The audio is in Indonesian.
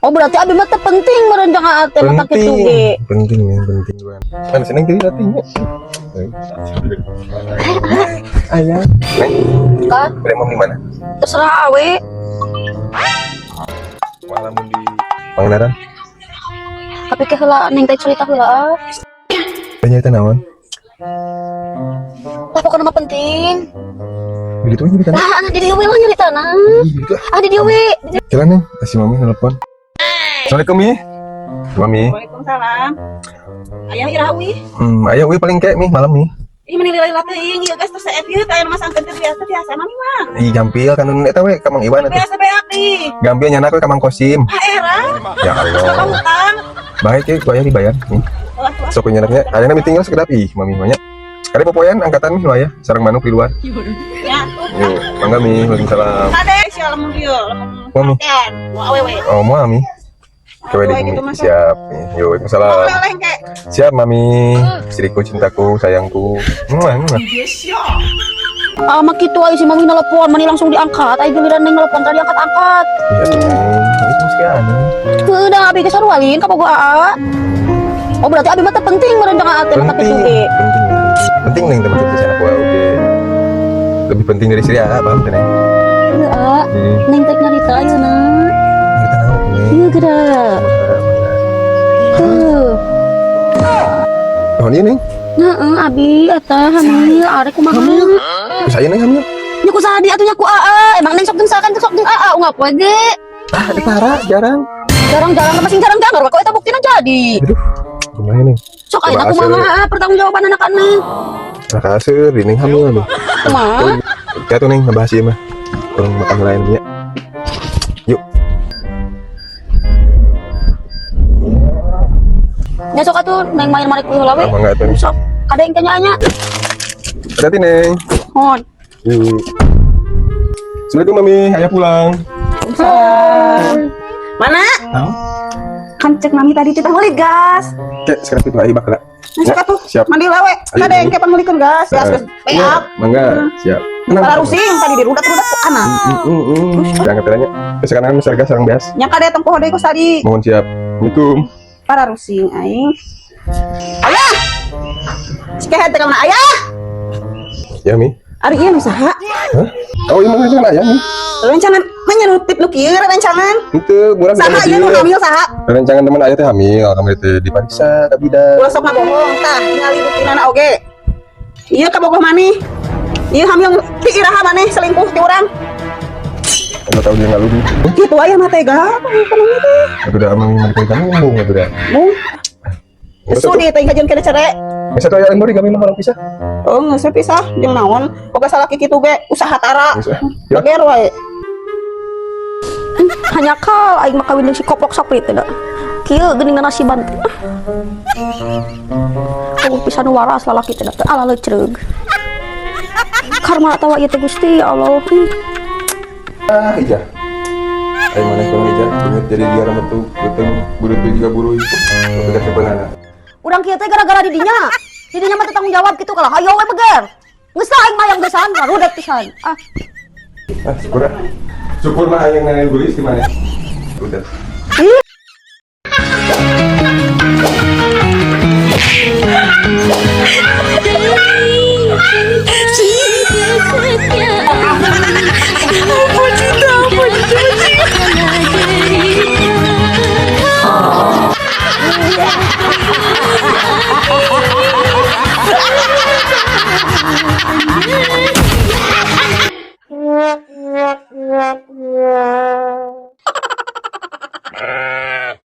Oh berarti abi mah teh penting merenjang ate mata kitu ge. Penting nih, penting banget. Kan seneng jadi hatinya. Ayah, neng, Kan boleh mau di mana? terserah awe. Malam di Pangandaran. Tapi ke heula neng teh cerita heula. Tanya itu naon? Lah pokona mah penting. Begitu aja kita. Lah anak di dieu we lah nyaritana. Gitu. Ah di dieu we. Jalan nih, kasih mami telepon. Assalamualaikum mi. Mami. Waalaikumsalam. Ayah irawi. Ayah we paling kayak mi malam nih. Ih meni lila teuing ieu geus terseep ieu teh anu masangkeun teh biasa mami mah. Ih jampil kan eta we ka Mang Iwan atuh. Biasa beak di. Gampil nyana we ka Mang Kosim. Ah era. Ya Ka Allah. hutang. Baik ya, ku aya dibayar. Nih. Sok nyereknya, ayeuna meeting geus sekedap ih mami mah nya. Sekali popoyan angkatan mi aya sareng manuk di luar. Ya. Yuk, mangga mi, waalaikumsalam. Ade sia lamun dieu, Mami. lamun ten. Mau awewe. Oh, mau mami. Coba di Awewe bumi. gitu, Mas. Siap. Nih, yuk, waalaikumsalam. Oleh ke. Siap, mami. Istriku, cintaku, sayangku. Muah. Ah mah kitu aya si mami nelpon, mani langsung diangkat. Aya giliran neng nelpon tadi angkat-angkat. Iya, Neng. Itu mesti anu. Heudah abi geus sarualin ka bogo aa. Oh berarti abi mah teh penting merenjang ate mata kitu ge. Penting neng teman di sana gua oke. Lebih penting dari Sri A, paham kan neng? Heeh. Neng teh nyarita ayeuna. Kita naon neng? Ieu geura. Tuh. Oh, ini neng. Heeh, abi eta hamil arek kumaha? Saya neng hamil. Nya ku sadi atuh nya ku aa. Emang neng sok jeung sakan sok jeung aa ungap we ge. Ah, di Tara, jarang. Jarang-jarang apa sing jarang-jarang kok eta buktina jadi. Aduh, lumayan neng. Sok ayeuna kumaha pertanggungjawaban anak-anak. Nah, kasih, neng hamil nih. Kumaha? Ya tuh neng, ngebahas ieu mah. Orang makan lain ya. Yuk. Nya sok atuh neng main marik ku heula we. Apa enggak tuh? Sok kadeng teh nya. Hati neng. Hon. Yuk. Assalamualaikum mami, ayah pulang. Mana? Tahu? Kan cek mami tadi teh balik gas. Oke, sekarang itu ayah bakal. Masuk atuh. Siap. Mandi lawe. Ayo, Ade engke pangulikeun gas. Gas geus Iya, beak. mangga, siap. Para rusing tadi dirudak-rudak ku anak. Jangan katanya. Sekarang kan sarga sarang beas. Nya kade tong poho deui ku sadi. Mohon siap. Assalamualaikum. Para rusing aing. Ayah. Sikehe teh kana ayah. Ya mi. Ari ieu nu saha? Hah? Oh iya mana ayah nih? Rencangan menyerutip nu kieu rencangan. Itu murah. Saha ieu nu hamil saha? Rencangan teman ayah teh hamil, kami teh diperiksa ka bidan. Ulah sok ngabohong tah ningali buktinana oge. Ieu kabogoh maneh. Ieu hamil ti iraha maneh selingkuh ti urang. Enggak tahu dia ngalu nih. Kitu aya mah teh ga. Itu udah amang mereka kamu ngomong itu udah. Mu. Sudi teh ngajeun kana cere. Bisa tuh ayah lembur kami nomor pisah. Oh, geus pisah jeung naon? Boga salaki kitu ge usaha tara. Ya. Bager wae. Hanya kal aing mah kawin jeung si koplok saprit teh da. Kieu geuningan nasiban. Oh pisan waras lalaki teh da ala lecreug. Karma tawa ieu teh Gusti ya Allah. Ah, iya. Ayo mana kalau ija, ingat jadi dia rambut tuh, betul, buru juga buru itu, betul sebenarnya. Urang kieu teh gara-gara di dinya. Di dinya mah teh tanggung jawab kitu kalah. Hayo we beger. Geus aing mah yang gesan, rudet pisan. Ah, Ah, syukur mah yang nanya gulis gimana? Udah. ih